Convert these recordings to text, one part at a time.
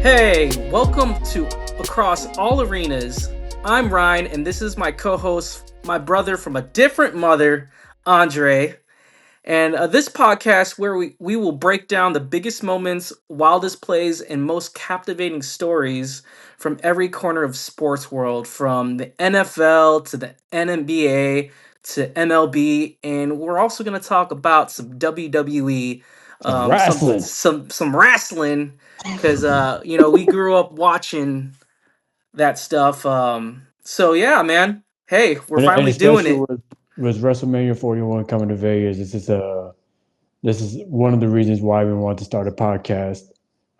Hey, welcome to Across All Arenas. I'm Ryne, and this is my co host, my brother from a different mother, Andre. And this podcast, where we will break down the biggest moments, wildest plays, and most captivating stories from every corner of sports world, from the NFL to the NBA to MLB, and we're also going to talk about some WWE, Some wrestling. some wrestling, because we grew up watching that stuff. So yeah, man. Hey, we're And finally doing especially it. with WrestleMania 41 coming to Vegas, this is one of the reasons why we want to start a podcast.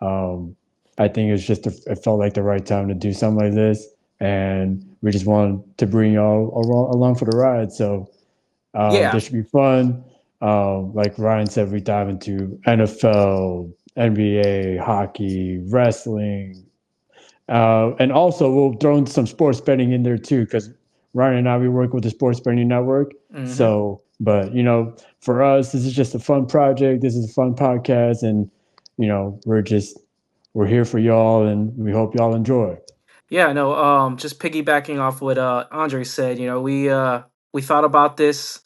Um, I think it felt like the right time to do something like this, and we just wanted to bring y'all along for the ride. So Yeah, this should be fun. Like Ryan said, we dive into NFL, NBA, hockey, wrestling, and also, we'll throw in some sports betting in there too, because Ryan and I we work with the Sports Betting Network. hmm So, but for us, this is just a fun project. This is a fun podcast, and we're here for y'all, and we hope y'all enjoy. yeah. No, just piggybacking off what Andre said. We thought about this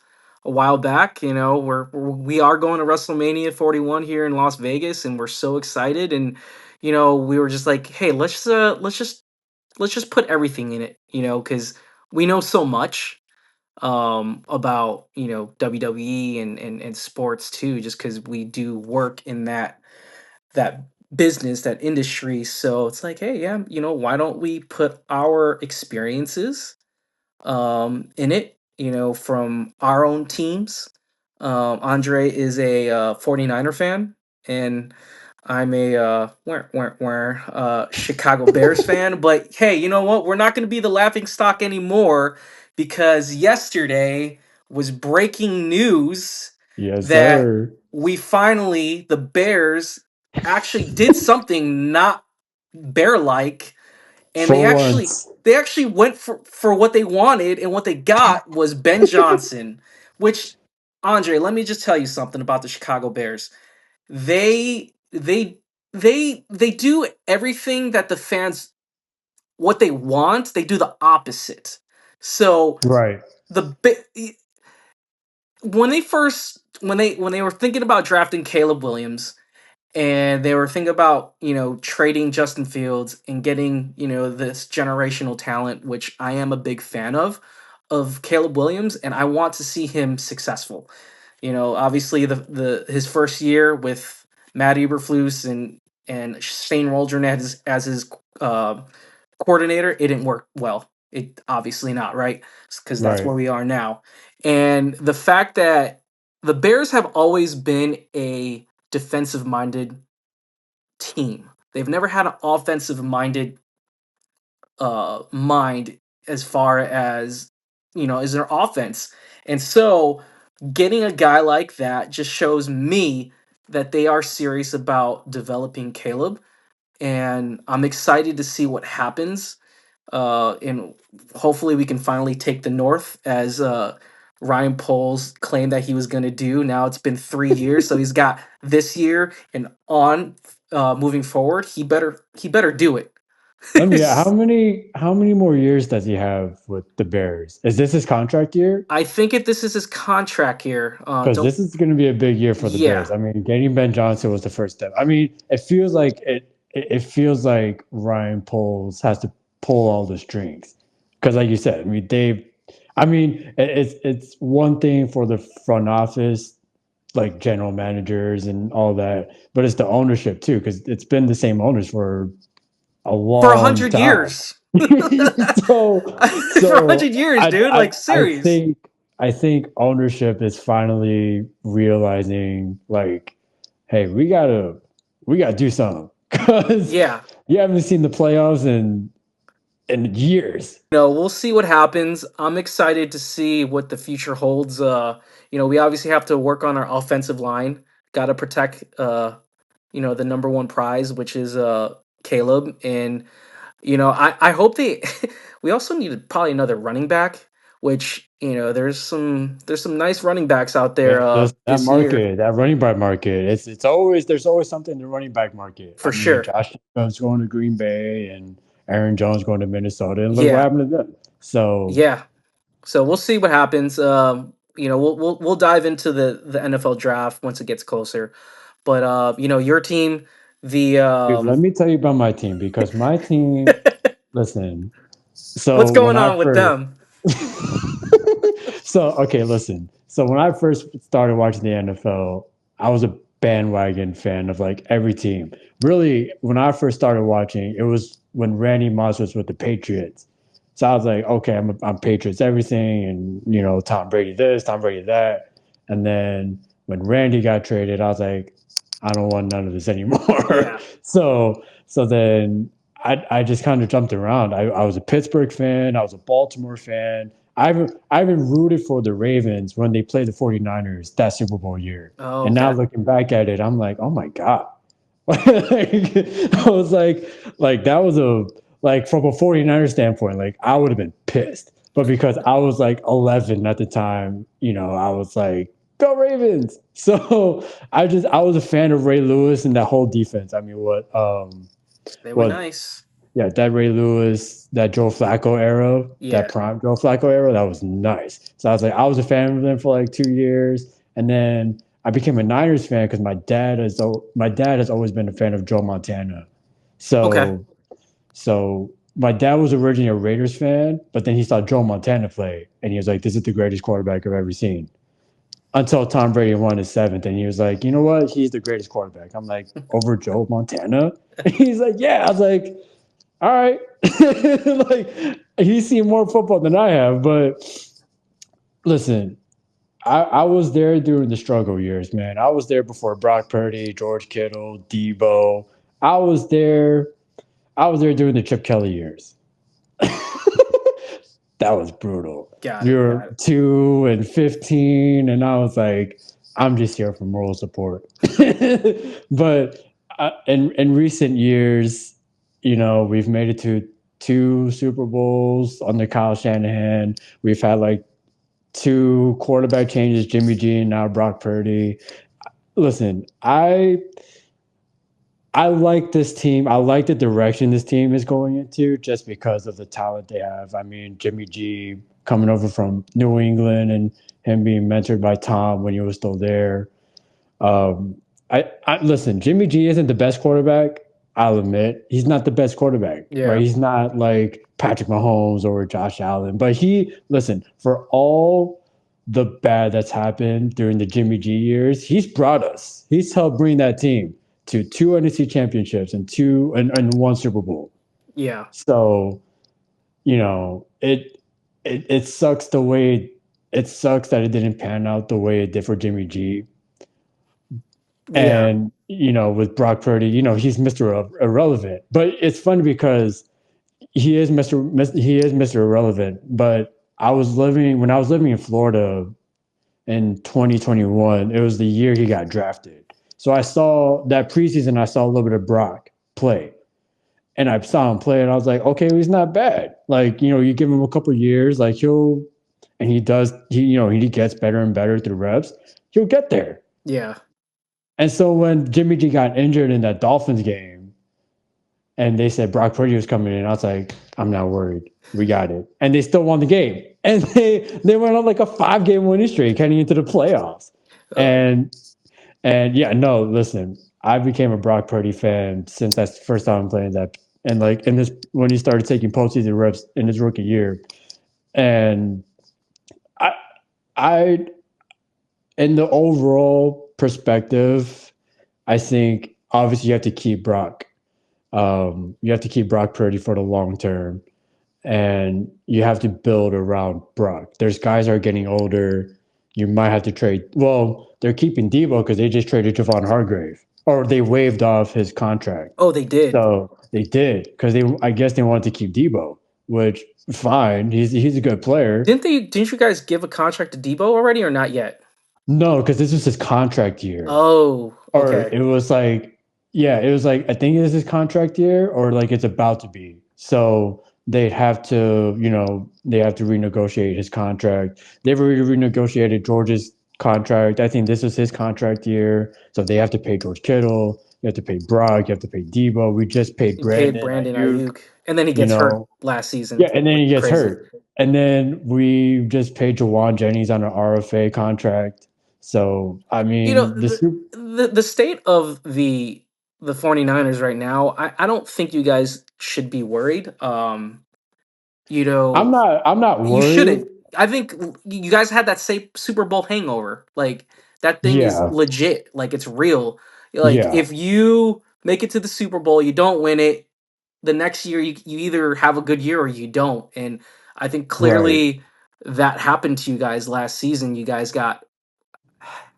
a while back. We are going to WrestleMania 41 here in Las Vegas, and we're so excited. And we were just like, hey, let's just put everything in it. Because we know so much about WWE and sports too, just because we do work in that business, that industry. So it's like, hey, yeah, why don't we put our experiences in it, from our own teams. Andre is a 49er fan, and I'm a Chicago Bears fan. But hey, you know what? We're not going to be the laughing stock anymore, because yesterday was breaking news Yes, that sir. the Bears actually did something not bear like, and For once, they actually went for what they wanted, and what they got was Ben Johnson. Which, Andre, let me just tell you something about the Chicago Bears. They do everything that the fans, what they want. They do the opposite. So right? the when they were thinking about drafting Caleb Williams, and they were thinking about trading Justin Fields and getting this generational talent, which I am a big fan of Caleb Williams, and I want to see him successful. Obviously the his first year with Matt Eberflus and Shane Waldron as his uh, coordinator, it didn't work well. It obviously not, right? Because that's Right. where we are now. And the fact that the Bears have always been a defensive minded team. They've never had an offensive minded mind, as far as as their offense. And so getting a guy like that just shows me that they are serious about developing Caleb, and I'm excited to see what happens. And hopefully we can finally take the North, as Ryan Poles claimed that he was going to do. Now it's been 3 years, so he's got this year and on, moving forward. He better do it. Let me. How many more years does he have with the Bears? Is this his contract year? I think if this is his contract here, Because don't this is going to be a big year for the yeah. Bears. I mean, getting Ben Johnson was the first step. I mean, it feels like it feels like Ryan Poles has to pull all the strings. Because, like you said, I mean, Dave. I mean, it's one thing for the front office, like general managers and all that, but it's the ownership too. Because it's been the same owners for a For a long hundred time. years. so For a so hundred years, I, dude. I Like, I serious. think I think ownership is finally realizing, like, hey, we gotta do something, because Yeah. you haven't seen the playoffs in years. We'll see what happens. I'm excited to see what the future holds. We obviously have to work on our offensive line. Got to protect the number one prize, which is Caleb. And I hope they we also need probably another running back. which there's some nice running backs out Yeah, there that this year market, that running back market, it's always there's always something in the running back market. I for mean, sure. Josh Jacobs going to Green Bay and Aaron Jones going to Minnesota, and look what Yeah, happened to them. So yeah. So we'll see what happens. We'll dive into the NFL draft once it gets closer. But your team, the dude, let me tell you about my team because my team, listen. what's So when going I on with first, them? so okay, listen. So when I first started watching the NFL, I was a bandwagon fan of like every team. Really, when I first started watching, it was when Randy Moss was with the Patriots. So I was like, okay, I'm Patriots everything, and Tom Brady this, Tom Brady that. And then when Randy got traded, I was like, I don't want none of this anymore. Yeah. So then I just kind of jumped around. I was a Pittsburgh fan, I was a Baltimore fan. I even rooted for the Ravens when they played the 49ers that Super Bowl year. Oh, And now okay. looking back at it, I'm like, oh my God. Like, I was like that was a like from a 49er standpoint, like I would have been pissed. But because I was like 11 at the time, I was like, go Ravens. So I was a fan of Ray Lewis and that whole defense. I mean, They were what nice. yeah, that Ray Lewis, that Joe Flacco era, that Yeah. prime Joe Flacco era, that was nice. So I was a fan of them for like 2 years, and then I became a Niners fan because my dad has always been a fan of Joe Montana. Okay. So my dad was originally a Raiders fan, but then he saw Joe Montana play, and he was like, "This is the greatest quarterback I've ever seen." Until Tom Brady won his seventh, and he was like, "You know what? He's the greatest quarterback." I'm like, "Over Joe Montana?" And he's like, "Yeah." I was like, all right. Like he's seen more football than I have, but listen, I was there during the struggle years, man. I was there before Brock Purdy, George Kittle, Debo. I was there. I was there during the Chip Kelly years. That was brutal. Got We it. were Got it. 2 and 15, and I was like, I'm just here for moral support. But in recent years, we've made it to 2 Super Bowls under Kyle Shanahan. We've had like 2 quarterback changes, Jimmy G and now Brock Purdy. Listen, I like this team. I like the direction this team is going into just because of the talent they have. I mean, Jimmy G coming over from New England and him being mentored by Tom when he was still there. Um, I listen. Jimmy G isn't the best quarterback. I'll admit he's not the best quarterback, right? Yeah. He's not like Patrick Mahomes or Josh Allen. But listen, for all the bad that's happened during the Jimmy G years, he's brought us. He's helped bring that team to 2 NFC championships and 1 Super Bowl. Yeah. So it sucks it sucks that it didn't pan out the way it did for Jimmy G. Yeah. And with Brock Purdy, he's Mr. Irrelevant. But it's funny because he is Mr. Irrelevant. But when I was living in Florida in 2021, it was the year he got drafted. So I saw that preseason. I saw a little bit of Brock play, and I saw him play, and I was like, okay, he's not bad. Like you give him a couple years, like and he does. He gets better and better through reps. He'll get there. Yeah. And so when Jimmy G got injured in that Dolphins game, and they said Brock Purdy was coming in, I was like, I'm not worried. We got it. And they still won the game. And they went on like a 5-game winning streak heading into the playoffs. Uh, And yeah, no, listen, I became a Brock Purdy fan since that's the first time I'm playing that. And like in this when he started taking postseason reps in his rookie year. And I I in the overall perspective, I think obviously you have to keep Brock. You have to keep Brock Purdy for the long term, and you have to build around Brock. There's guys that are getting older. You might have to trade. Well, they're keeping Debo because they just traded Javon Hargrave, or they waived off his contract. oh, they did. So they did because I guess they wanted to keep Debo, which fine. He's a good player. Didn't you guys give a contract to Debo already or not yet? No, because this was his contract year. Oh, Or okay. it was like, yeah, it was like I think it is his contract year, or like it's about to be. So they'd have to, they have to renegotiate his contract. They've already renegotiated George's contract. I think this is his contract year. So they have to pay George Kittle. You have to pay Brock. You have to pay Debo. We just paid You paid Brandon Brandon Ayuk, Ayuk, and then he you gets hurt know. last season, Yeah, and then which he is gets crazy. hurt. And then we just paid Jawan Jennings on an RFA contract. So, I You know, mean, the state of the 49ers right now, I don't think you guys should be worried. You know, I'm not you worried. shouldn't. I think you guys had that same Super Bowl hangover. Like that thing is Yeah, legit. Like it's real. Like yeah, if you make it to the Super Bowl, you don't win it, the next year you either have a good year or you don't. And I think right. clearly that happened to you guys last season. You guys got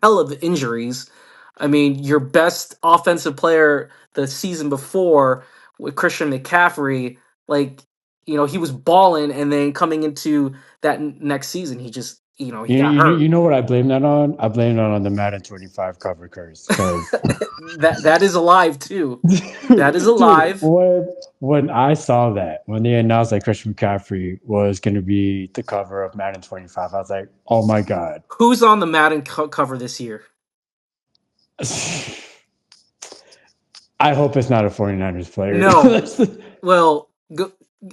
hell of injuries. I mean, your best offensive player the season before with Christian McCaffrey, like, he was balling, and then coming into that next season, he just, he got You hurt. know what I blame that on? I blame that on the Madden 25 cover curse. Because, That is alive too. That is dude, alive. when I saw that, when they announced that Christian McCaffrey was going to be the cover of Madden 25, I was like, oh my God. Who's on the Madden cover this year? I hope it's not a 49ers player. No. Well,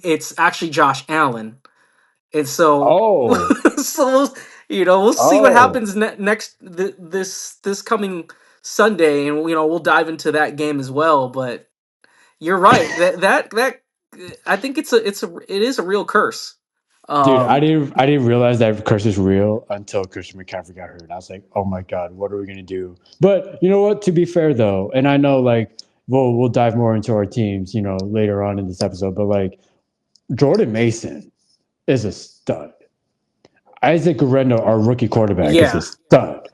it's actually Josh Allen. And so, Oh, so we'll see what oh, happens next this coming Sunday, and we'll dive into that game as well. But you're right, that I think it is a real curse. dude, Um, I didn't realize that curse is real until Christian McCaffrey got hurt. I was like, oh my God, what are we gonna do? But you know what? To be fair though, and I know like we'll dive more into our teams, later on in this episode, but like Jordan Mason is a stud. Isaac Guerrero, our rookie quarterback, is a yeah, stud.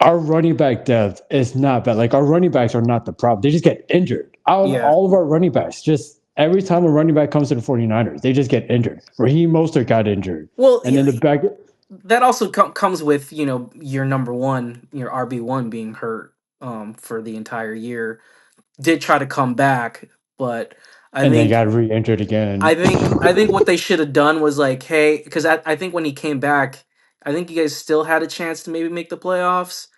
Our running back depth is not bad. Like our running backs are not the problem. They just get injured. yeah. All of our running backs, just every time a running back comes to the 49ers, they just get injured. Raheem Mostert got injured. Well, And then the back that also comes with your number one, your RB1 being hurt for the entire year. Did try to come back, but I and then think got re-injured again. I think what they should have done was like, hey, because I think when he came back, I think you guys still had a chance to maybe make the playoffs,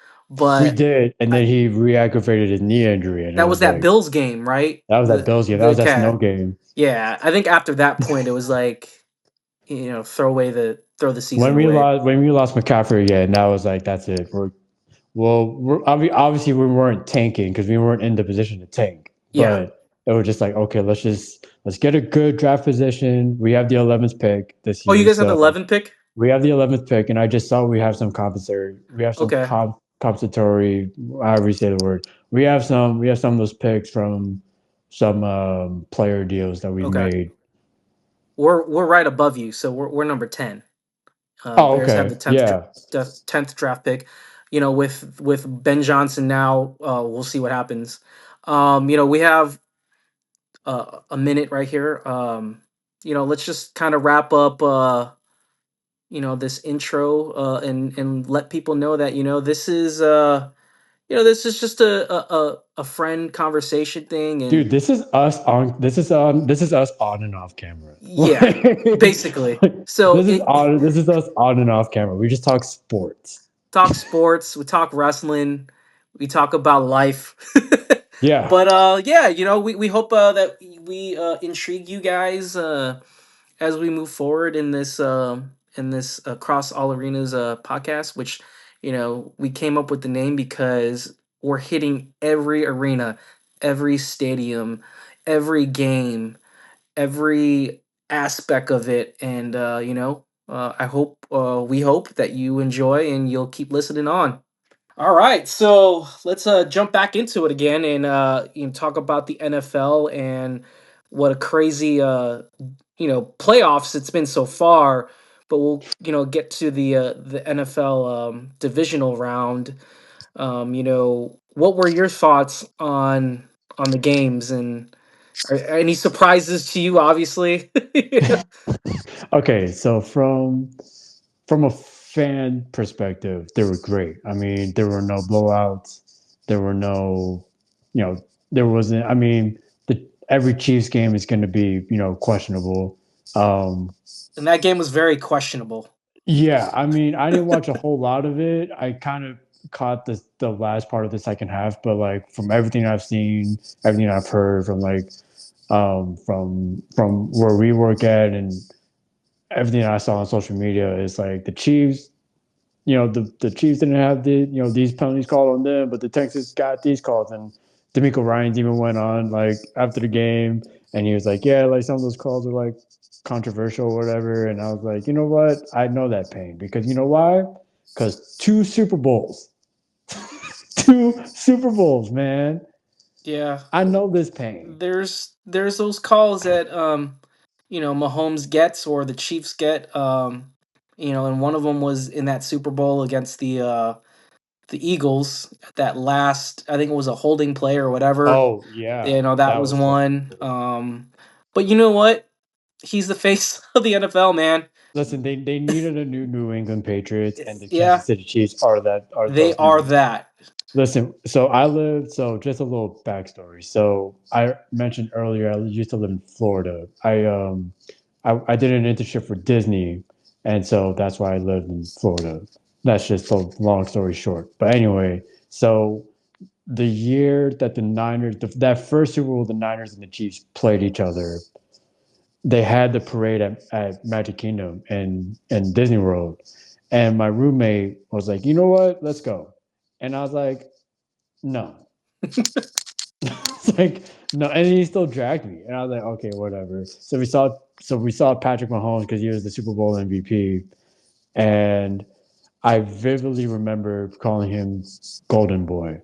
We but did, and I, then he re-aggravated his knee injury, and it that was was that like Bills game, right? that was that The Bills game. That the was that snow cat. game. Yeah, I think after that point, it was like, throw the season away. When we lost McCaffrey again, that was like that's it. Obviously we weren't tanking because we weren't in the position to tank, Yeah. but it was just like okay, let's get a good draft position. We have the 11th pick this Oh, you year, guys have the so 11 pick. we have the 11th pick, and I just saw we have some compensatory. We have some Okay. compensatory. However you say the word. We have some of those picks from some player deals that we've Okay. made. We're right above you, so we're number 10. Oh, Bears have okay, the 10th yeah, 10th draft pick. With Ben Johnson now, we'll see what happens. We have a minute right here. Let's just kind of wrap up this intro, and let people know that this is just a friend conversation thing. dude. And This is us on and off camera. yeah, basically. So This is us on and off camera. We just talk sports. talk sports, we talk wrestling, we talk about life. Yeah, But yeah, we hope that we intrigue you guys as we move forward in this Across All Arenas podcast, which we came up with the name because we're hitting every arena, every stadium, every game, every aspect of it. And I hope we hope that you enjoy and you'll keep listening on. All right, so let's jump back into it again, and talk about the NFL and what a crazy playoffs it's been so far. But we'll get to the NFL divisional round. What were your thoughts on the games, and are any surprises to you? Obviously. okay, so from a fan perspective, they were great. I mean, there were no blowouts. There were no, there wasn't. I mean, every Chiefs game is going to be questionable. Um, And that game was very questionable. yeah, I mean, I didn't watch a whole lot of it. I kind of caught the last part of the second half, but like from everything I've seen, everything I've heard from from where we work at and everything I saw on social media is like the Chiefs. The Chiefs didn't have these penalties called on them, but the Texans got these calls. And D'Amico Ryans even went on like after the game, and he was like, "Yeah, like some of those calls are like controversial or whatever." And I was like, you know what? I know that pain because you know why? Because two Super Bowls, two Super Bowls, man. Yeah. I know this pain. There's those calls that Mahomes gets or the Chiefs get, and one of them was in that Super Bowl against the Eagles at that last, I think it was a holding play or whatever. Oh yeah, That that was was so one. stupid. But you know what? He's the face of the NFL, man. Listen, they needed a New England Patriots, and the Yeah, Kansas City Chiefs are they those are New. that. Listen, so just a little backstory. So I mentioned earlier I used to live in Florida. I did an internship for Disney, and so that's why I lived in Florida. That's just a long story short. But anyway, so the year that the Niners, that first Super Bowl, the Niners and the Chiefs played each other, they had the parade at Magic Kingdom and Disney World. And my roommate was like, you know what, let's go. And I was like, no. It's like no, and he still dragged me, and I was like, okay, whatever. So we saw Patrick Mahomes because he was the Super Bowl MVP, and I vividly remember calling him Golden Boy.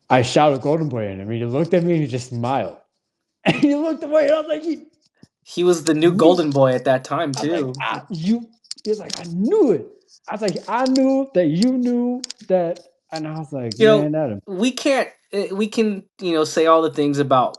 I shouted Golden Boy at him. He looked at me and he just smiled, and he looked away. And I was like, He was the new you. golden boy at that time I was like, too. you. He was like, I knew it. I was like, I knew that you knew that, and I was like, You know, man, Adam. we can, say all the things about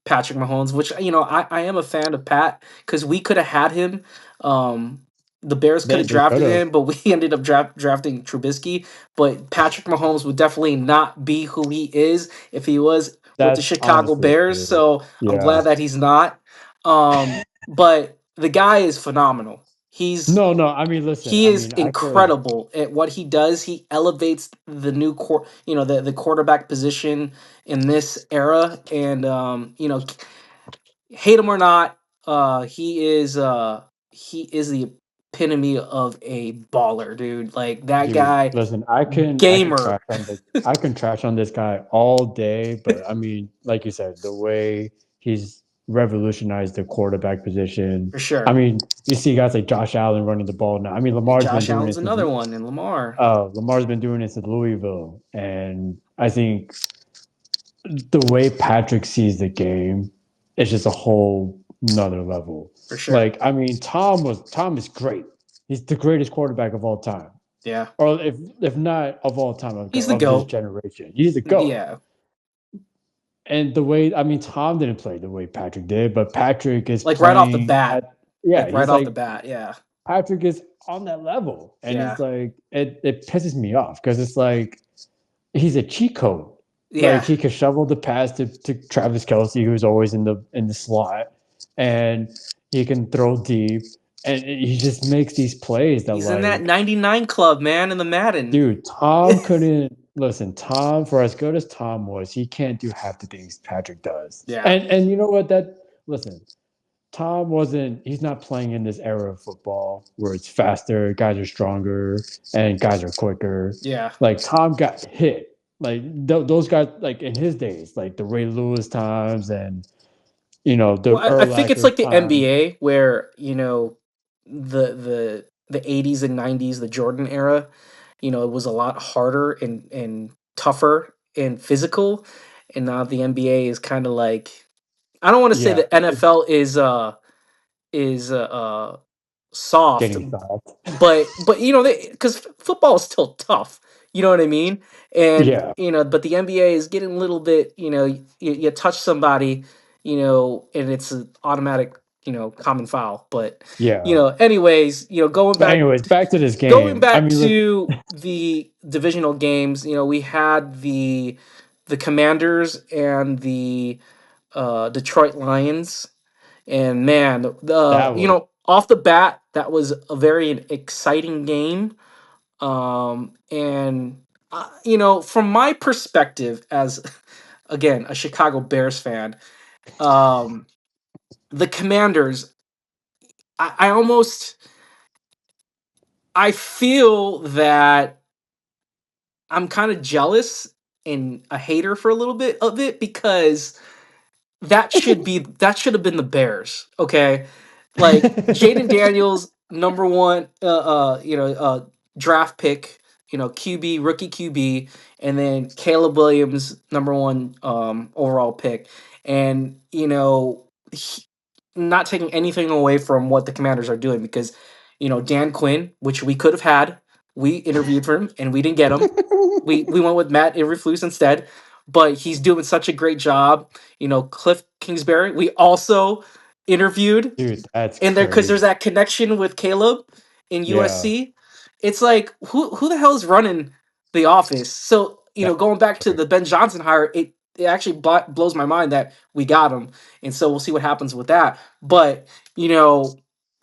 Patrick Mahomes, which I am a fan of Pat because we could have had him. Um, the Bears could have They could drafted have. him, but we ended up drafting Trubisky. But Patrick Mahomes would definitely not be who he is if he was with the That's Chicago honestly Bears. true. So I'm Yeah. glad that he's not. But the guy is phenomenal. He's No, no. I mean, listen. he I is mean, I could. incredible at what he does. He elevates the new the quarterback position in this era, and hate him or not, he is the epitome of a baller, dude. Like that Dude, guy, listen, I can gamer trash on this guy all day, but I mean, like you said, the way he's revolutionized the quarterback position. for I sure. mean, you see guys like Josh Allen running the ball now. I mean, Lamar's been Josh doing Allen's it since another one, and Lamar Lamar's been doing it since Louisville, and I think the way Patrick sees the game is just a whole another level. for sure. Like, I mean, Tom is great. He's the greatest quarterback of all time, Yeah, or if not of all time he's the of this goat. generation. He's the GOAT. Yeah, And the way I mean, Tom didn't play the way Patrick did, but Patrick is like right off the playing bat, at yeah. like right He's off the like bat. Yeah, Patrick is on that level, and yeah, it's like it pisses me off because it's like he's a cheat code. Like yeah. he could shovel the pass to Travis Kelsey, who's always in the slot, and he can throw deep, and he just makes these plays that He's in that like, 99 club, man, in the Madden. dude, Tom couldn't listen. Tom, for as good as Tom was, he can't do half the things Patrick does. Yeah. And you know what? That listen, Tom wasn't. He's not playing in this era of football where it's faster, guys are stronger, and guys are quicker. Yeah. Like Tom got hit. Like those guys, like in his days, like the Ray Lewis times and the Well, I think it's Urlacher like the time. NBA where, the 80s and 90s, the Jordan era, it was a lot harder and tougher and physical. And now the NBA is kind of like, I don't want to say Yeah, the it's NFL is soft, getting soft. but because football is still tough, you know what I mean. And Yeah, but the NBA is getting a little bit, you touch somebody, and it's an automatic, common foul. But yeah. anyways, going But back anyways, back to this going game. I back mean, look, to the divisional games, we had the Commanders and the Detroit Lions. And man, the That was off the bat, that was a very exciting game. And from my perspective as again a Chicago Bears fan, um, the Commanders, I almost I feel that I'm kind of jealous and a hater for a little bit of it because that should have been the Bears. Okay, like Jaden Daniels, number one, draft pick, QB, rookie QB, and then Caleb Williams, number one overall pick, and not taking anything away from what the Commanders are doing because Dan Quinn, which we could have had, we interviewed for him and we didn't get him. We went with Matt Eberflus instead, but he's doing such a great job. Cliff Kingsbury, we also interviewed, dude, that's and there because there's crazy. that connection with Caleb in Yeah, USC. It's like who the hell is running the office? So that's going back to crazy. the Ben Johnson hire, it actually blows my mind that we got him, and so we'll see what happens with that. But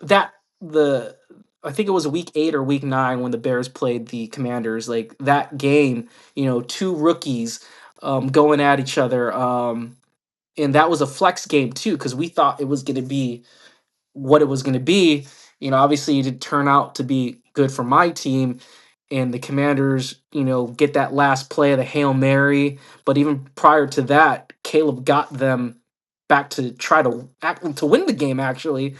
that the I think it was week 8 or week 9 when the Bears played the Commanders. Like that game, two rookies going at each other. And that was a flex game too because we thought it was going to be what it was going to be. Obviously it did turn out to be good for my team, and the Commanders, get that last play of the Hail Mary. But even prior to that, Caleb got them back to try to act to win the game actually,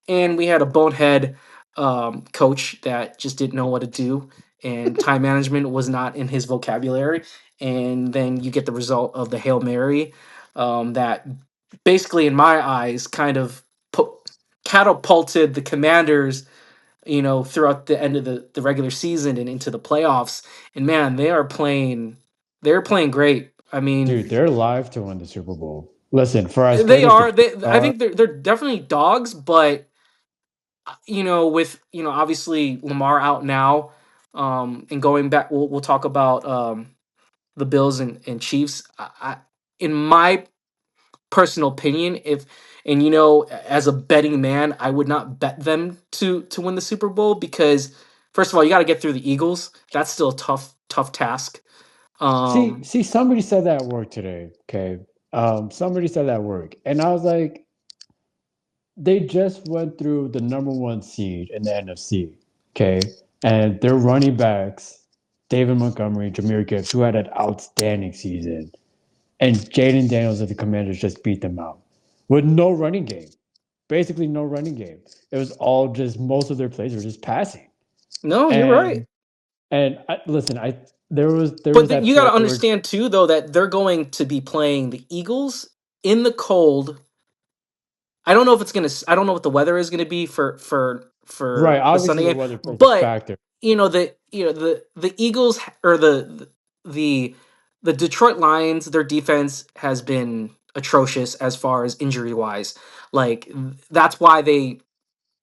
and we had a bonehead coach that just didn't know what to do, and time management was not in his vocabulary. And then you get the result of the Hail Mary that basically, in my eyes, kind of put catapulted the Commanders, throughout the end of the regular season and into the playoffs. And man, they're playing great. I mean, Dude, they're live to win the Super Bowl. Listen, for as great they as the are. Chiefs I are, think they're definitely dogs, but with obviously Lamar out now, and going back, we'll talk about the Bills and Chiefs. In my personal opinion, if and as a betting man, I would not bet them to win the Super Bowl because first of all, you got to get through the Eagles. That's still a tough task. Um, somebody said that at work today. Okay, somebody said that at work, and I was like, they just went through the number one seed in the NFC. Okay, and their running backs, David Montgomery, Jameer Gibbs, who had an outstanding season, and Jaden Daniels of the Commanders just beat them out with no running game. Basically, no running game. It was all just most of their plays were just passing. no, you're right. And listen, I there was But that you got play to where understand too, though, that they're going to be playing the Eagles in the cold. I don't know if it's gonna. I don't know what the weather is gonna be right, for the obviously Sunday the game. weather plays a But factor. the Eagles or the the Detroit Lions, their defense has been atrocious as far as injury wise. Like that's why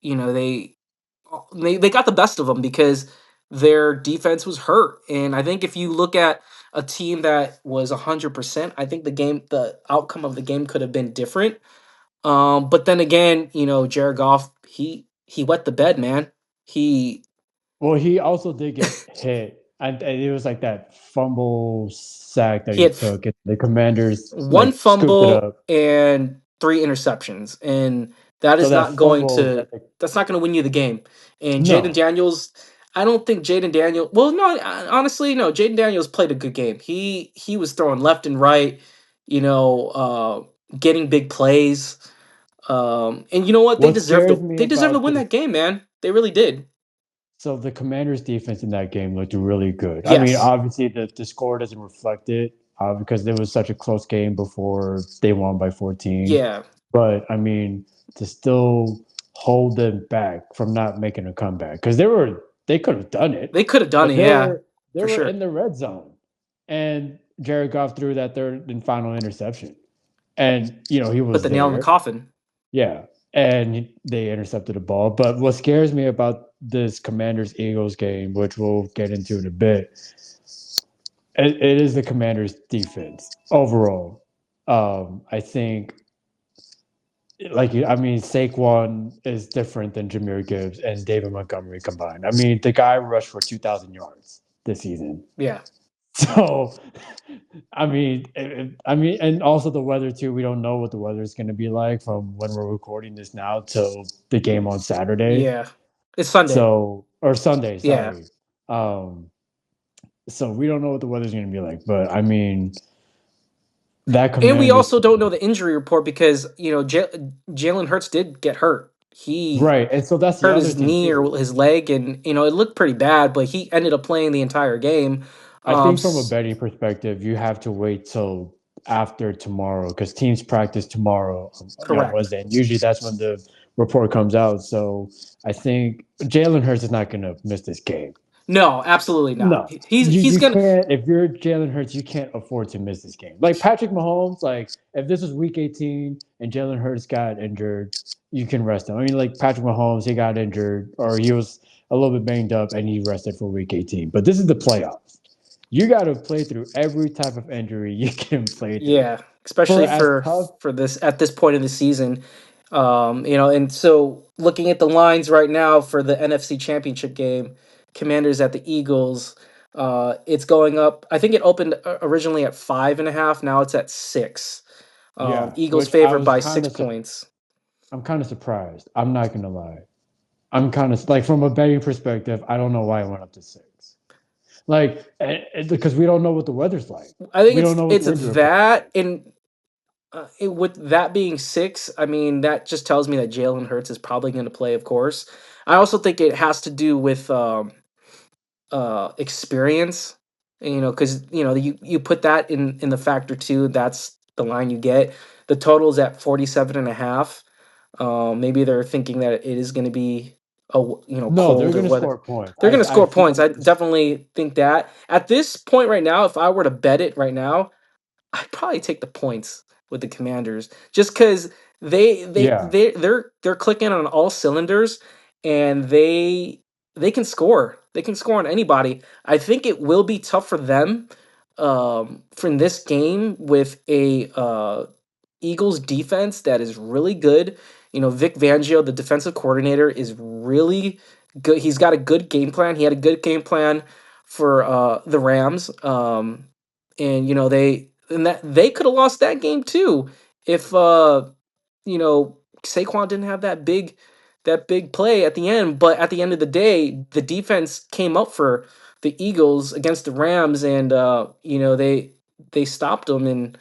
you know they they got the best of them because their defense was hurt. And I think if you look at a team that was 100%, I think the outcome of the game could have been different. But then again, Jared Goff, he wet the bed, man. He Well, he also did get hit, and it was like that fumble sack that he he had took, and the Commanders one like scooped it fumble up. and 3 interceptions, and that So is that not going fumble to that the, that's not going to win you the game. And Jaden no, Daniels, I don't think Jaden Daniel. Well, no, honestly, no. Jaden Daniels played a good game. He was throwing left and right, getting big plays. And you know what? what scares me They deserve to about win this. that game, man. They really did. So the Commanders' defense in that game looked really good. I mean, Yes, obviously the score doesn't reflect it because it was such a close game before they won by 14. yeah, But I mean, to still hold them back from not making a comeback because they could have done it, they could have done but it. Yeah, they for were sure. in the red zone, and Jared Goff threw that third and final interception, and he Put was the nail in the there. coffin. Yeah, and they intercepted the ball. But what scares me about this Commanders Eagles game, which we'll get into in a bit, it is the Commanders defense overall. I think I mean, Saquon is different than Jameer Gibbs and David Montgomery combined. I mean, the guy rushed for 2,000 yards this season. Yeah. So, I mean, and also the weather too. We don't know what the weather is going to be like from when we're recording this now till the game on Saturday. Yeah. It's Sunday. So, or Sunday, Yeah. sorry. Um, so we don't know what the weather's going to be like. But I mean, that And we Commanders also don't know team, the injury report because, Jalen Hurts did get hurt. He right? And so that's the hurt other his thing knee too. or his leg, and, it looked pretty bad, but he ended up playing the entire game. I think from a S betting perspective, you have to wait till after tomorrow because teams practice tomorrow, Correct. Wednesday, and usually that's when the report comes out. So I think Jalen Hurts is not going to miss this game. No, absolutely not. No, He's you gonna. can't. If you're Jalen Hurts, you can't afford to miss this game. Like Patrick Mahomes, like if this was Week 18 and Jalen Hurts got injured, you can rest him. I mean, like Patrick Mahomes, he got injured or he was a little bit banged up and he rested for Week 18. But this is the playoffs. You got to play through every type of injury you can play through. Yeah, For especially as for tough, this at this point in the season. And so looking at the lines right now for the NFC Championship game, Commanders at the Eagles, it's going up. I think it opened originally at 5.5. Now it's at 6. yeah, Eagles which I favored was by kind six of, points. I'm kind of surprised. I'm not gonna lie. I'm kind of like from a betting perspective, I don't know why it went up to 6. Like, because we don't know what the weather's like. I think We don't know what it's the injury report is that, like. and with that being 6, I mean that just tells me that Jalen Hurts is probably going to play. Of course, I also think it has to do with experience, because you put that in the factor too. That's the line you get. The total's at 47.5. Maybe they're thinking that it is going to be No, they're colder gonna weather. score points. They're going to I score points. feel I this. definitely think that at this point right now, if I were to bet it right now, I'd probably take the points with the Commanders just because Yeah, they're clicking on all cylinders, and they can score. They can score on anybody. I think it will be tough for them from this game with a Eagles defense that is really good. Vic Fangio, the defensive coordinator, is really good. He's got a good game plan. He had a good game plan for the Rams. And that they could have lost that game too if Saquon didn't have that big play at the end. But at the end of the day, the defense came up for the Eagles against the Rams, and they stopped them. And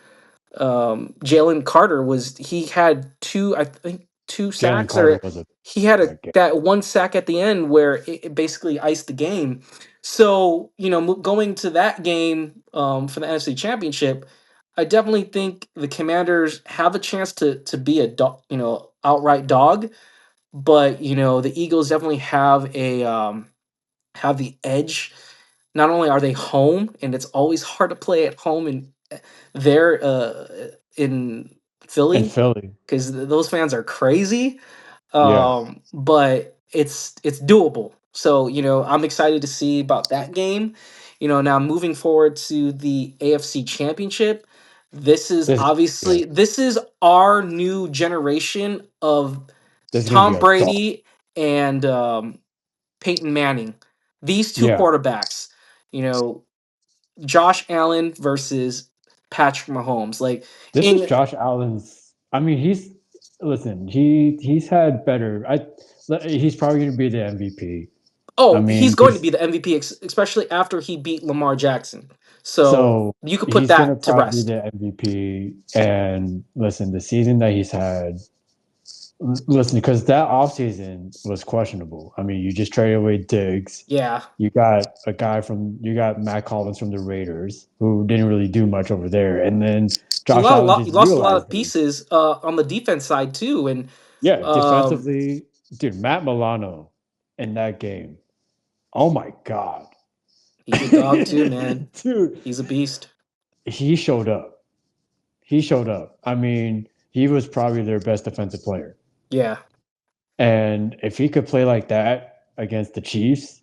Jalen Carter he had two, I think, two Jalen sacks, Carter or was a he had that game. that one sack at the end where it basically iced the game. So going to that game for the NFC Championship, I definitely think the Commanders have a chance to be a outright dog, but the Eagles definitely have the edge. Not only are they home, and it's always hard to play at home in there in In Philly Philly. because those fans are crazy. Yeah, But it's doable. So I'm excited to see about that game. Now moving forward to the AFC Championship, this yeah, this is our new generation of this is gonna be Tom a dog. Brady and Peyton Manning. These two Yeah, quarterbacks, you know, Josh Allen versus Patrick Mahomes. Like this is in Josh Allen's. I mean, he's listen. He's had better. He's probably gonna be the MVP. I Oh, he's mean, going to be the MVP, especially after he beat Lamar Jackson. So so you could put he's gonna that to probably be rest. the MVP. And listen, the season that he's had. Listen, because that offseason was questionable. I mean, you just traded away Diggs. Yeah, You got Matt Collins from the Raiders, who didn't really do much over there. And then Josh Allen he just lost a lot utilized of him. pieces on the defense side too, and Yeah, um, defensively, dude, Matt Milano in that game. Oh my God. he's a dog too, man. Dude, He's a beast. he showed up. He showed up. I mean, he was probably their best defensive player. Yeah, And if he could play like that against the Chiefs,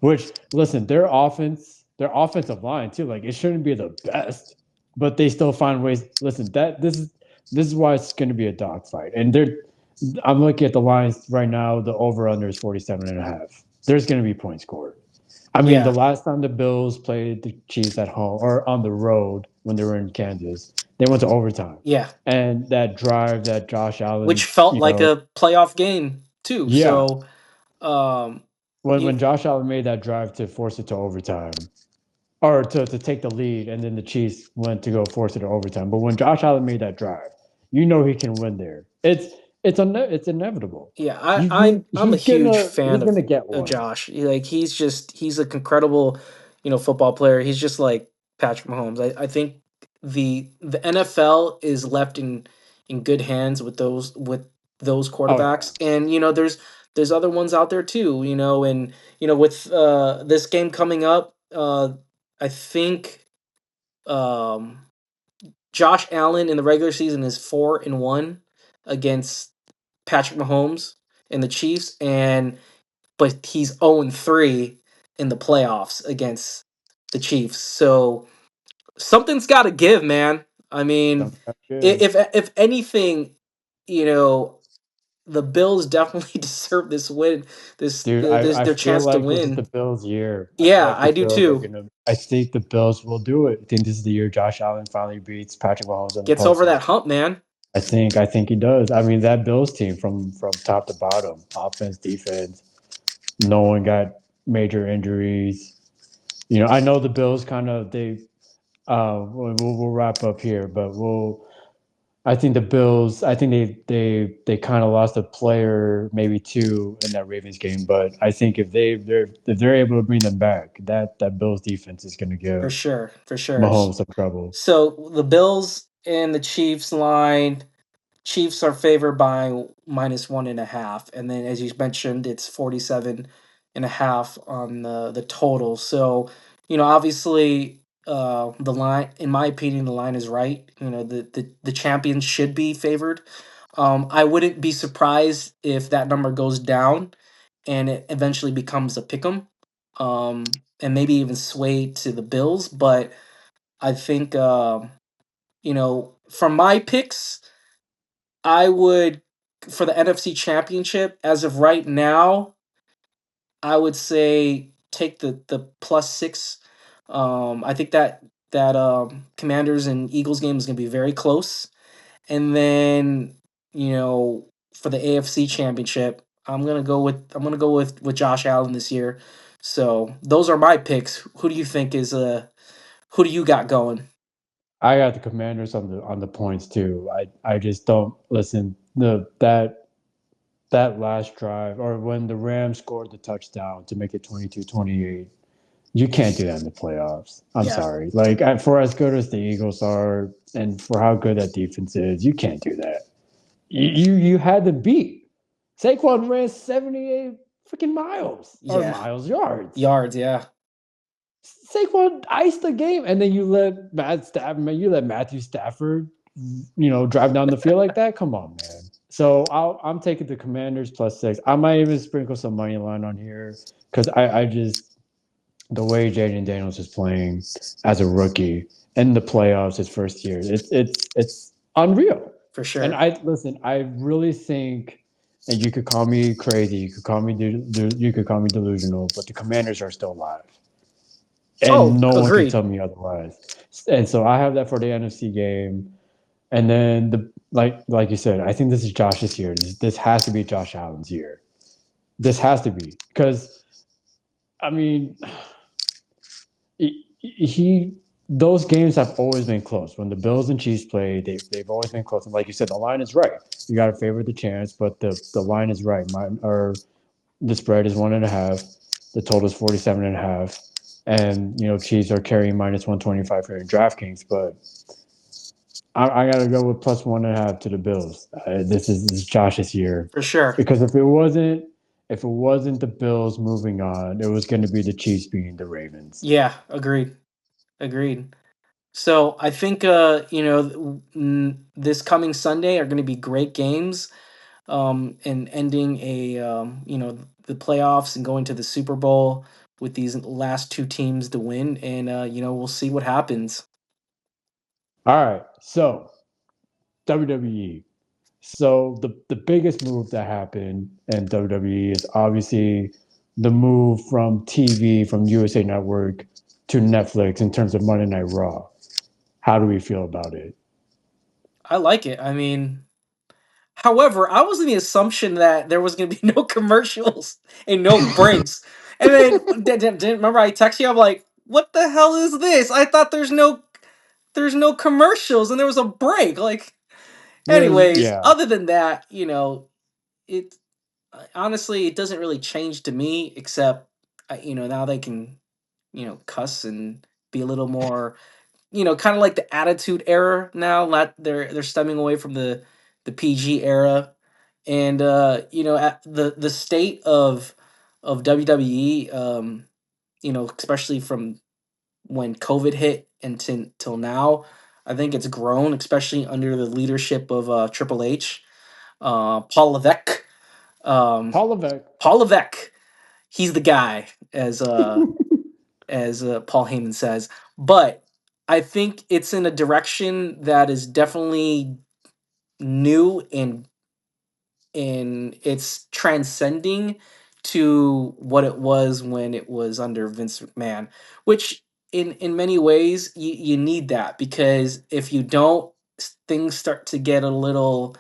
which listen, their offensive line too, like it shouldn't be the best. but they still find ways. Listen, this is why it's going to be a dogfight. And I'm looking at the lines right now. The over under is 47 and a half. There's going to be points scored. I mean, the Yeah, last time the Bills played the Chiefs at home or on the road when they were in Kansas, they went to overtime. yeah, And that drive that Josh which Allen, felt like a playoff game too. yeah, So, um, when you, Josh Allen made that drive to force it to overtime, or to take the lead, and then the Chiefs went to go force it to overtime. But when Josh Allen made that drive, you know he can win there. It's inevitable. yeah, I'm a He's huge he's fan gonna get of one. Josh. Like he's an incredible, football player. He's just like Patrick Mahomes. I think the NFL is left in good hands with those Oh yeah, quarterbacks, and there's other ones out there too. And with this game coming up, I think um, Josh Allen in the regular season is 4-1 against Patrick Mahomes and the Chiefs, but he's 0-3 in the playoffs against the Chiefs. So something's got to give, man. I mean, something good, if anything, you know, the Bills definitely deserve this win. dude. This I their feel chance to like this is the win. Bills' year. I feel Yeah, like the I do Bills are too. gonna. I think the Bills will do it. I think this is the year Josh Allen finally beats Patrick Mahomes in the Gets over that postseason. hump, man. I think he does. I mean, that Bills team from top to bottom, offense, defense, no one got major injuries. I know the Bills kind of they. We'll wrap up here, but we'll. I think the Bills. I think they kind of lost a player, maybe two, in that Ravens game. But I think if they're able to bring them back, that Bills defense is going to For give sure, for sure. Mahomes some trouble. So the Bills and the Chiefs line. Chiefs are favored by -1.5, and then as you mentioned, it's 47.5 on the total. So, obviously, the line, in my opinion, the line is right. The champions should be favored. I wouldn't be surprised if that number goes down and it eventually becomes a pick 'em, and maybe even sway to the Bills. But I think, from my picks, I would, for the NFC Championship, as of right now, I would say take the +6. I think that Commanders and Eagles game is going to be very close. And then, for the AFC Championship, I'm gonna go with Josh Allen this year. So those are my picks. Who do you got going? I got the Commanders on the points too. I just don't listen. That last drive, or when the Rams scored the touchdown to make it 22-28, you can't do that in the playoffs. I'm Yeah, sorry. Like, for as good as the Eagles are and for how good that defense is, you can't do that. You had to beat. Saquon ran 78 freaking miles, or yeah, miles yards. yards, yeah, Saquon iced the game, and then you let Matthew Stafford, drive down the field like that. Come on, man. So I'm taking the Commanders +6. I might even sprinkle some money line on here because I just the way Jaden Daniels is playing as a rookie in the playoffs his first year, it's unreal. for And sure. I listen, I really think, and you could call me crazy, you could call me delusional, but the Commanders are still alive Oh, and no one can agreed. tell me otherwise. And so I have that for the NFC game. And then like you said, I think this is Josh's year. This has to be Josh Allen's year. This has to be because I mean he those games have always been close. When the Bills and Chiefs play, they've always been close. And like you said, the line is right. You got to favor the chance, but the line is right. Or the spread is 1.5. The total is 47.5. And Chiefs are carrying -125 here in DraftKings, but I gotta go with +1.5 to the Bills. This is Josh's year For sure. because if it wasn't the Bills moving on, it was going to be the Chiefs being the Ravens. Yeah, agreed. Agreed. So I think this coming Sunday are going to be great games, and ending the playoffs and going to the Super Bowl with these last two teams to win, and we'll see what happens. All right. So WWE. So the biggest move that happened in WWE is obviously the move from TV from USA Network to Netflix in terms of Monday Night Raw. How do we feel about it? I like it. I mean, however, I was in the assumption that there was going to be no commercials and no breaks. And then remember I texted you. I'm like, "What the hell is this? I thought there's no commercials and there was a break." Like, anyways, Yeah. other than that, it honestly it doesn't really change to me except now they can cuss and be a little more kind of like the attitude era now. They're stemming away from the PG era, and at the state of WWE, especially from when COVID hit and till now, I think it's grown, especially under the leadership of Triple H, Paul Levesque. Um, Paul Levesque. Paul Levesque, he's the guy, as Paul Heyman says. But I think it's in a direction that is definitely new and it's transcending to what it was when it was under Vince McMahon, which in many ways you need that because if you don't, things start to get a little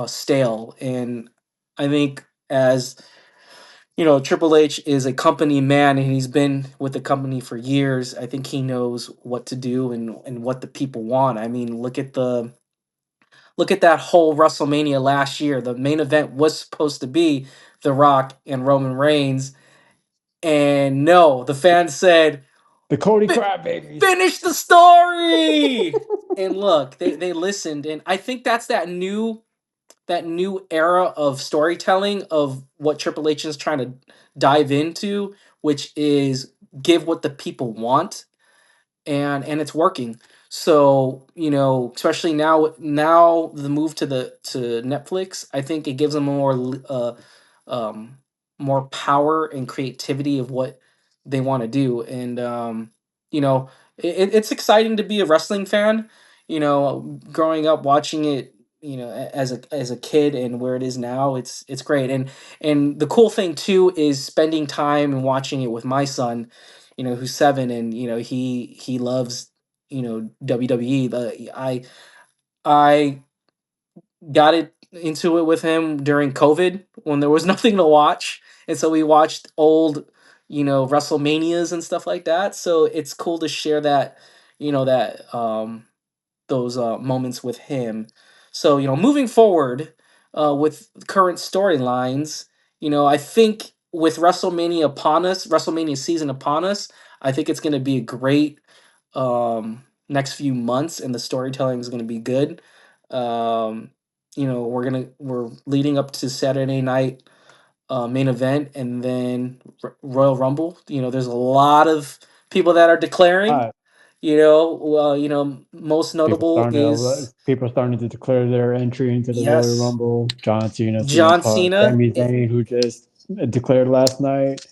stale. And I think as Triple H is a company man and he's been with the company for years. I think he knows what to do and what the people want. I mean, look at that whole WrestleMania last year. The main event was supposed to be The Rock and Roman Reigns, and no, the fans said, The Cody "Fi- Crab babies. finish the story." And look, they listened, and I think that's that new era of storytelling of what Triple H is trying to dive into, which is give what the people want, and it's working. So especially now the move to Netflix, I think it gives them um, more power and creativity of what they want to do, and it's exciting to be a wrestling fan. Growing up watching it, as a kid and where it is now, it's great. And the cool thing too is spending time and watching it with my son, who's 7, and he loves WWE. I got it into it with him during COVID when there was nothing to watch, and so we watched old WrestleManias and stuff like that. So it's cool to share that those moments with him. So moving forward with current storylines, I think with WrestleMania season upon us, I think it's going to be a great next few months, and the storytelling is going to be good. Um, we're leading up to Saturday night main event, and then Royal Rumble. There's a lot of people that are declaring. Uh, Most notable is, people starting to declare their entry into the Royal yes, Rumble. John Cena, CM John Punk, Cena, Sami Zayn, who just declared last night.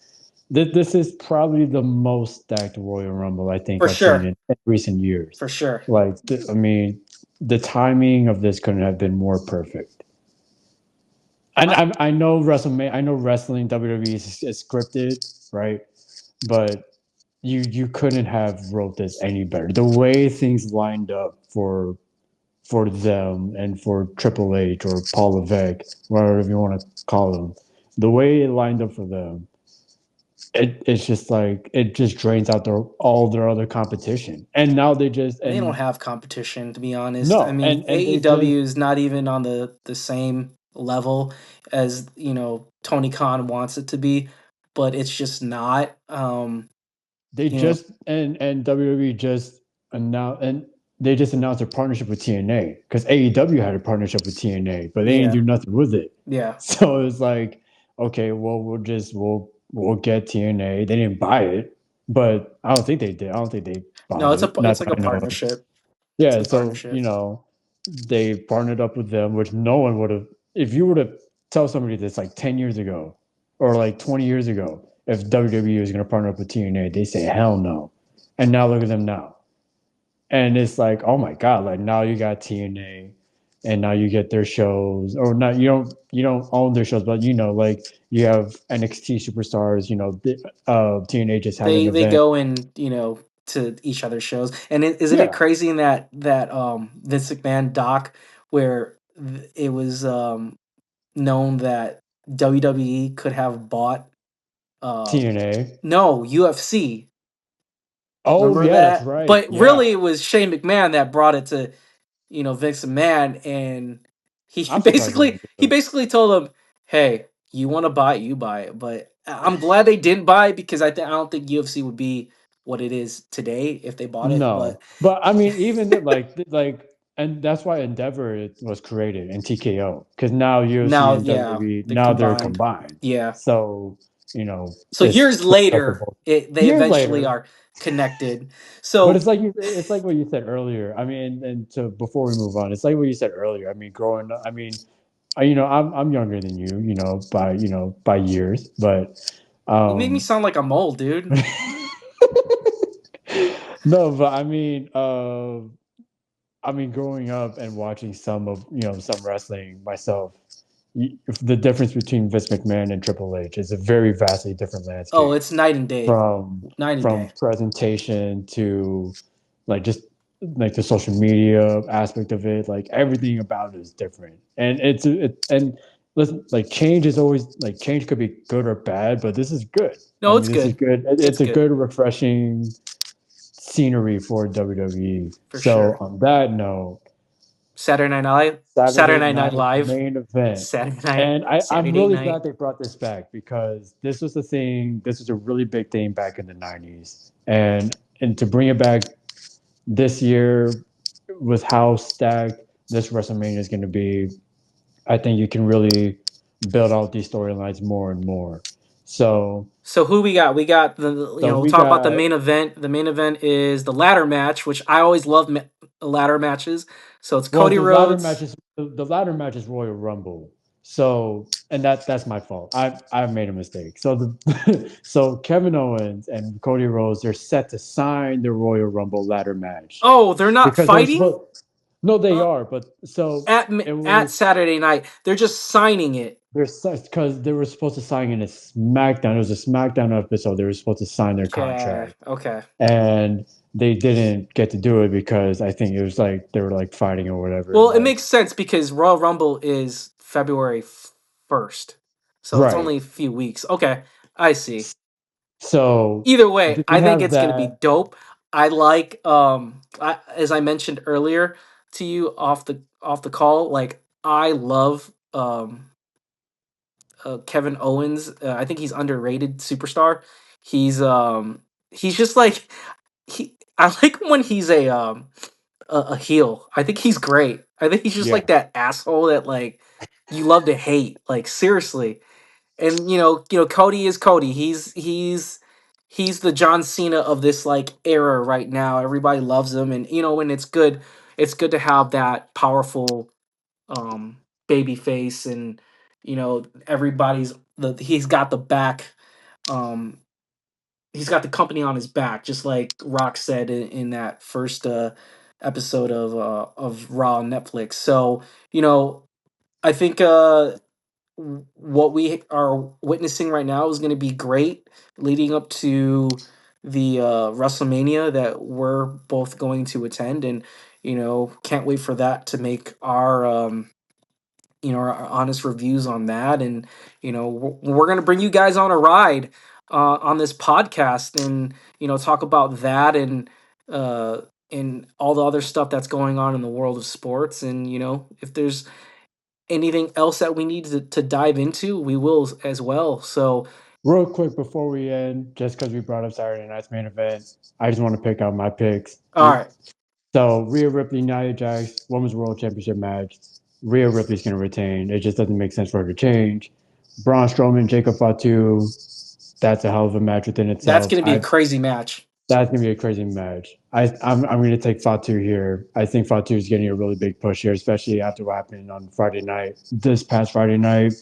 This is probably the most stacked Royal Rumble I think for I've seen sure, in recent years. for sure. Like, I mean, the timing of this couldn't have been more perfect. And I, I know WrestleMania, I know wrestling WWE is scripted, right? But you couldn't have wrote this any better. The way things lined up for them and for Triple H or Paul Levesque, whatever you want to call them, the way it lined up for them, it's just like it just drains out all their other competition. And now they just they don't and have competition, to be honest. I no, mean, and they just AEW is not even on the same level as Tony Khan wants it to be, but it's just not. they You know, just and WWE just announced and they just announced their partnership with TNA because AEW had a partnership with TNA, but they didn't yeah, do nothing with it. yeah. So it's like, okay, well, we'll get TNA. They didn't buy it, but I don't think they did. I don't think they No, bought it's it. Not like that a I know of. partnership. It's Yeah, a so partnership. they partnered up with them, which no one would have. If you were to tell somebody this like 10 years ago or like 20 years ago, if WWE was going to partner up with TNA, they say hell no. And now look at them now. and it's like, oh my god, like now you got TNA, and now you get their shows, or not, you don't own their shows, but like you have NXT superstars. TNA just had an They event. go in, to each other's shows. And isn't it Yeah, crazy in that Vince McMahon doc where it was known that WWE could have bought TNA. no, UFC. Oh Remember yeah, that's that? right. But Yeah, really it was Shane McMahon that brought it to, Vince McMahon, and he I'm surprised they basically didn't he do it. basically told him, "Hey, you want to buy it, you buy it." But I'm glad they didn't buy it because I don't think UFC would be what it is today if they bought it. But No, but I mean, even and that's why Endeavor was created and TKO, because now UFC now, and yeah, WWE they now they're combined. combined. Yeah. So So it's years for the best of later, both. they Years eventually later, are connected. but So it's like what you said earlier. I mean, and to before we move on, it's like what you said earlier. I mean, growing up, I mean, I'm younger than you, by years, but you make me um. sound like a mole, dude. No, but I mean, growing up and watching some wrestling myself, the difference between Vince McMahon and Triple H is a very vastly different Oh, landscape, it's night and day. from Night and from day. presentation to like just like the social media aspect of it. Like everything about it is different, and and listen, like change could be good or bad, but this is good. I No, mean, it's this is good. good. It's It's a good good, refreshing scenery for WWE. for So sure. on that note, Saturday Night Live, Saturday Saturday Night night Live, main event. Saturday night, And I'm Saturday really night. glad they brought this back, because this was a really big thing back in the 90s. And to bring it back this year with how stacked this WrestleMania is going to be, I think you can really build out these storylines more and more. So, So who we got? We got so we'll we talk about the got main event. The main event is the ladder match, which I always love ladder matches. So it's Well, Cody Rhodes. the ladder match is Royal Rumble. So, and that's my fault. I've made a mistake. So so Kevin Owens and Cody Rhodes, they're set to sign the Royal Rumble ladder match, Oh, they're not because they were fighting supposed. No, they uh, are, but so it at was Saturday night. They're just signing it. they're set because they were supposed to sign in a SmackDown. It was a SmackDown episode. They were supposed to sign their Okay, contract, okay. and they didn't get to do it because I think it was like they were like fighting or whatever, and Well, it like makes sense because Royal Rumble is February 1st. So it's right. only a few weeks. Okay, I see. So Either way, we I think have it's going to be that. dope. I like as I mentioned earlier to you off the call, like I love Kevin Owens. I think he's underrated superstar. He's just like he I like when he's a heel. I think he's great. I think he's just Yeah, like that asshole that like you love to hate. Like seriously. And Cody is Cody. He's the John Cena of this like era right now. Everybody loves him, and and it's good to have that powerful baby face, and he's got the back, um he's got the company on his back, just like Rock said in that first episode of Raw on Netflix. So, I think what we are witnessing right now is going to be great leading up to the WrestleMania that we're both going to attend, and can't wait for that to make our honest reviews on that. And we're going to bring you guys on a ride on this podcast, and talk about that, uh and all the other stuff that's going on in the world of sports. And if there's anything else that we need to dive into, we will as well. So real quick before we end, just because we brought up Saturday night's main event, I just want to pick out my picks. all right, So Rhea Ripley, Nia Jax, Women's World Championship match. Rhea Ripley's going to retain. It just doesn't make sense for her to change. Braun Strowman, Jacob Fatu. That's a hell of a match within that's itself. going to be a crazy match. That's gonna be a crazy match. I'm gonna take Fatu here. I think Fatu is getting a really big push here, especially after what happened on Friday night. This past Friday night,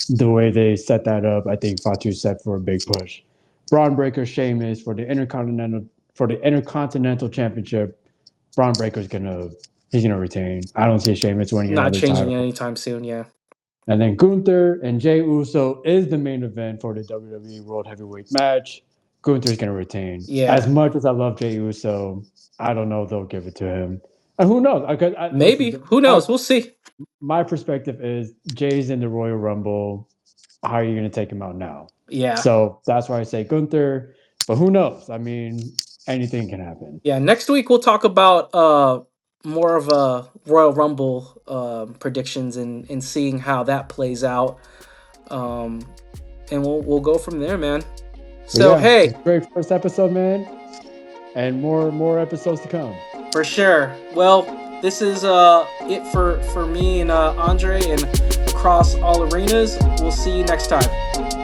the way they set that up, I think Fatu's set for a big push. Braun Breaker, Sheamus for the Intercontinental Championship. Braun Breaker's he's gonna retain. I don't see Sheamus winning Not another changing title. anytime soon. Yeah. And then Gunther and Jey Uso is the main event for the WWE World Heavyweight match. Gunther's gonna retain. As Yeah. much as I love Jey Uso, I don't know if they'll give it to him. And who knows? Maybe. Listen, Who knows? We'll see. my perspective is Jay's in the Royal Rumble. How are you going to take him out now? Yeah. So that's why I say Gunther. But who knows? I mean, anything can happen. Yeah. Next week we'll talk about more of a Royal Rumble predictions and seeing how that plays out. Um, and we'll go from there, man. But So yeah, hey, it's a great first episode, man. And more episodes to come. for sure. Well, this is it for me and Andre and across all arenas. We'll see you next time.